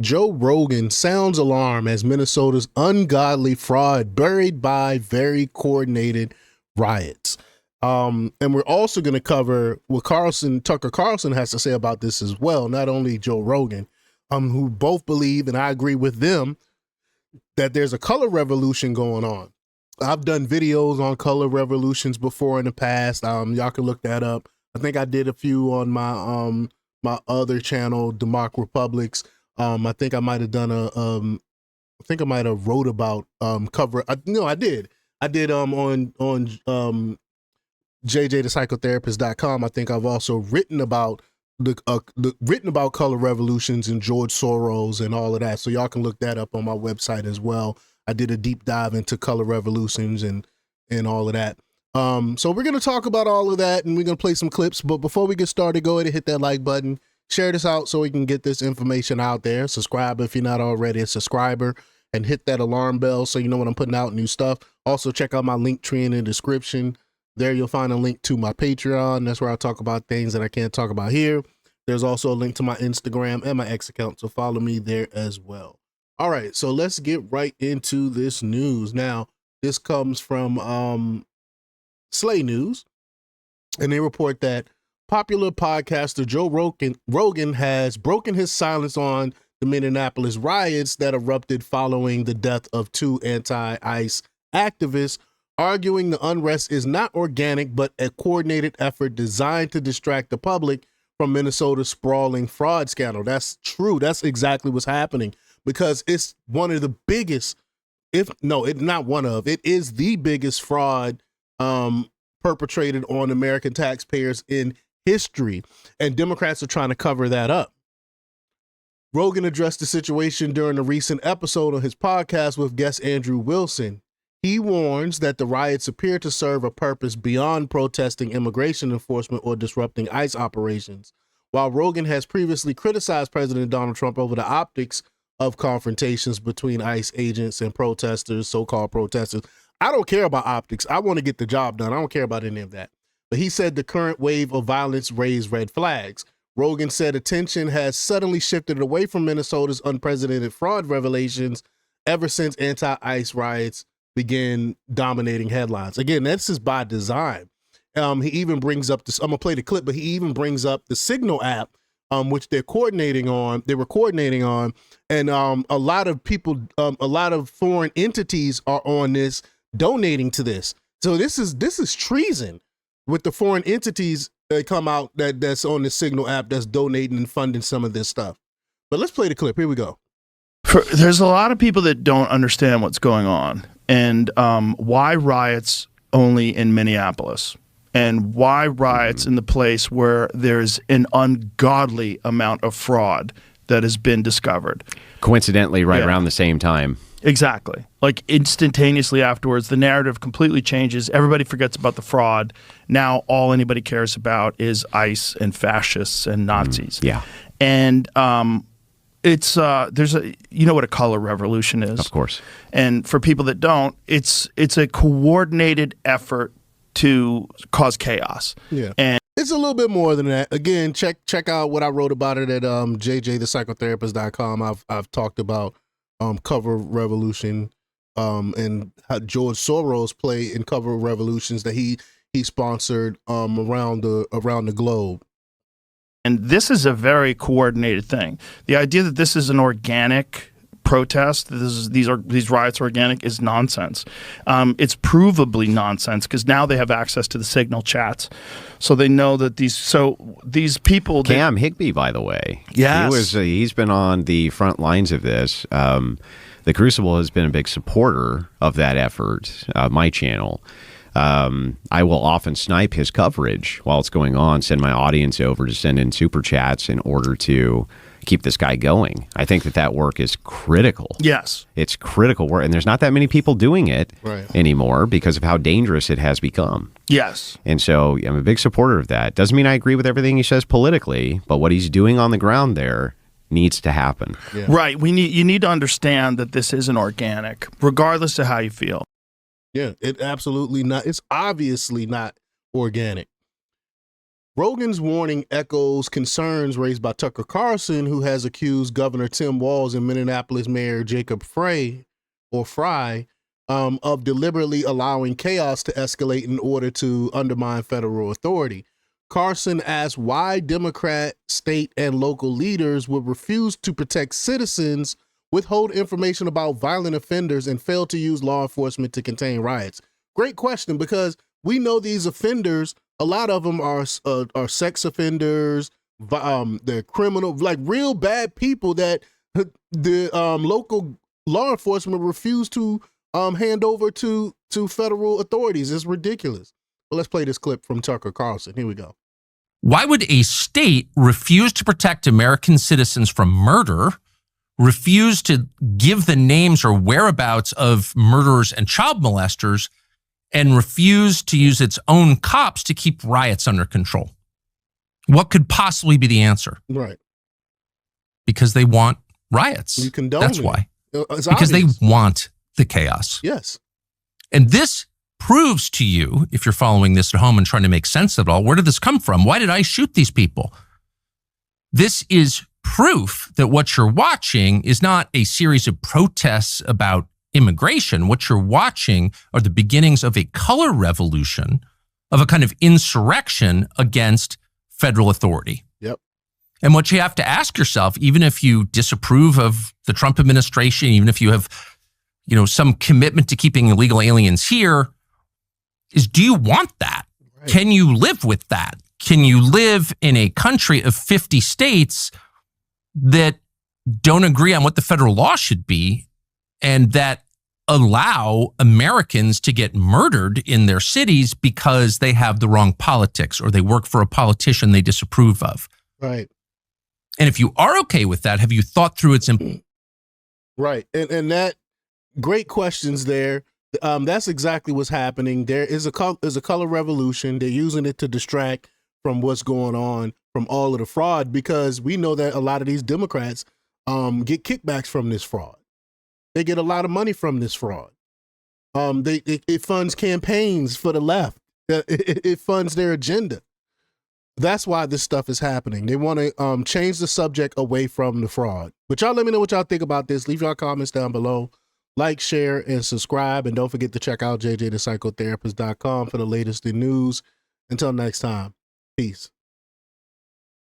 Joe Rogan sounds alarm as Minnesota's ungodly fraud buried by very coordinated riots. And we're also going to cover what Tucker Carlson has to say about this as well. Not only Joe Rogan, who both believe, and I agree with them, that there's a color revolution going on. I've done videos on color revolutions before in the past. Y'all can look that up. I think I did a few on my my other channel, Democ Republics. I think I might have done I think I might have wrote about cover. No, I did. I did on JJthepsychotherapist.com. I think I've also written about written about color revolutions and George Soros and all of that. So y'all can look that up on my website as well. I did a deep dive into color revolutions and all of that. So we're going to talk about all of that, and we're going to play some clips. But before we get started, go ahead and hit that like button. Share this out so we can get this information out there. Subscribe if you're not already a subscriber, and hit that alarm bell so you know when I'm putting out new stuff. Also, check out my link tree in the description. There you'll find a link to my Patreon. That's where I talk about things that I can't talk about here. There's also a link to my Instagram and my X account, so follow me there as well. All right, so let's get right into this news. Now, this comes from Slay News, and they report that popular podcaster Joe Rogan has broken his silence on the Minneapolis riots that erupted following the death of two anti-ICE activists, arguing the unrest is not organic but a coordinated effort designed to distract the public from Minnesota's sprawling fraud scandal. That's true. That's exactly what's happening, because it's one of the biggest, it is the biggest fraud perpetrated on American taxpayers in history, and Democrats are trying to cover that up. Rogan addressed the situation during a recent episode on his podcast with guest Andrew Wilson. He warns that the riots appear to serve a purpose beyond protesting immigration enforcement or disrupting ICE operations. While Rogan has previously criticized President Donald Trump over the optics of confrontations between ICE agents and protesters, so-called protesters, I don't care about optics. I want to get the job done. I don't care about any of that. But he said the current wave of violence raised red flags. Rogan said attention has suddenly shifted away from Minnesota's unprecedented fraud revelations ever since anti-ICE riots began dominating headlines. Again, this is by design. He even brings up this, I'm gonna play the clip, but he even brings up the Signal app, which they were coordinating on, and a lot of people, a lot of foreign entities are on this, donating to this. So this is treason with the foreign entities that come out that's on the Signal app that's donating and funding some of this stuff. But let's play the clip. Here we go. There's a lot of people that don't understand what's going on, and why riots only in Minneapolis, and why riots in the place where there's an ungodly amount of fraud that has been discovered. Coincidentally, right around the same time. Exactly. Like instantaneously afterwards, the narrative completely changes. Everybody forgets about the fraud. Now all anybody cares about is ICE and fascists and Nazis. Yeah. And it's there's a, you know what a color revolution is. Of course. And for people that don't, it's a coordinated effort to cause chaos. Yeah. And it's a little bit more than that. Again, check out what I wrote about it at JJthepsychotherapist.com. I've talked about cover revolution and how George Soros play in cover revolutions that he sponsored around the globe. And this is a very coordinated thing. The idea that this is an organic protest, these riots are organic, is nonsense. It's provably nonsense because now they have access to the Signal chats, so they know that these people. Cam Higbee, by the way, yes, he's been on the front lines of this. The Crucible has been a big supporter of that effort. My channel. I will often snipe his coverage while it's going on, send my audience over to send in super chats in order to keep this guy going. I think that work is critical. Yes. It's critical work, and there's not that many people doing it anymore because of how dangerous it has become. Yes. And so I'm a big supporter of that. Doesn't mean I agree with everything he says politically, but what he's doing on the ground there needs to happen. Yeah. Right. You need to understand that this isn't organic, regardless of how you feel. Yeah, it's obviously not organic. Rogan's warning echoes concerns raised by Tucker Carlson, who has accused Governor Tim Walz and Minneapolis Mayor Jacob Frey of deliberately allowing chaos to escalate in order to undermine federal authority. Carson asked why Democrat, state, and local leaders would refuse to protect citizens, withhold information about violent offenders, and fail to use law enforcement to contain riots. Great question, because we know these offenders, a lot of them are sex offenders, they're criminal, like real bad people that the local law enforcement refuse to hand over to federal authorities. It's ridiculous. But let's play this clip from Tucker Carlson. Here we go. Why would a state refuse to protect American citizens from murder, refuse to give the names or whereabouts of murderers and child molesters, and refuse to use its own cops to keep riots under control? What could possibly be the answer? Right. Because they want riots. You condone That's it. why. It's because obvious. they want the chaos. Yes. And this proves to you, if you're following this at home and trying to make sense of it all, where did this come from? Why did I shoot these people? This is proof that what you're watching is not a series of protests about immigration. What you're watching are the beginnings of a color revolution, of a kind of insurrection against federal authority. Yep. And what you have to ask yourself, even if you disapprove of the Trump administration, even if you have, some commitment to keeping illegal aliens here, is do you want that? Right. Can you live with that? Can you live in a country of 50 states that don't agree on what the federal law should be and that allow Americans to get murdered in their cities because they have the wrong politics or they work for a politician they disapprove of? Right. And if you are okay with that, have you thought through its impact? Right. And that, great questions there. That's exactly what's happening. There is a color revolution. They're using it to distract from what's going on, from all of the fraud, because we know that a lot of these Democrats get kickbacks from this fraud. They get a lot of money from this fraud. It funds campaigns for the left. It funds their agenda. That's why this stuff is happening. They want to change the subject away from the fraud. But y'all let me know what y'all think about this. Leave y'all comments down below. Like, share, and subscribe. And don't forget to check out jjthepsychotherapist.com for the latest in news. Until next time, peace.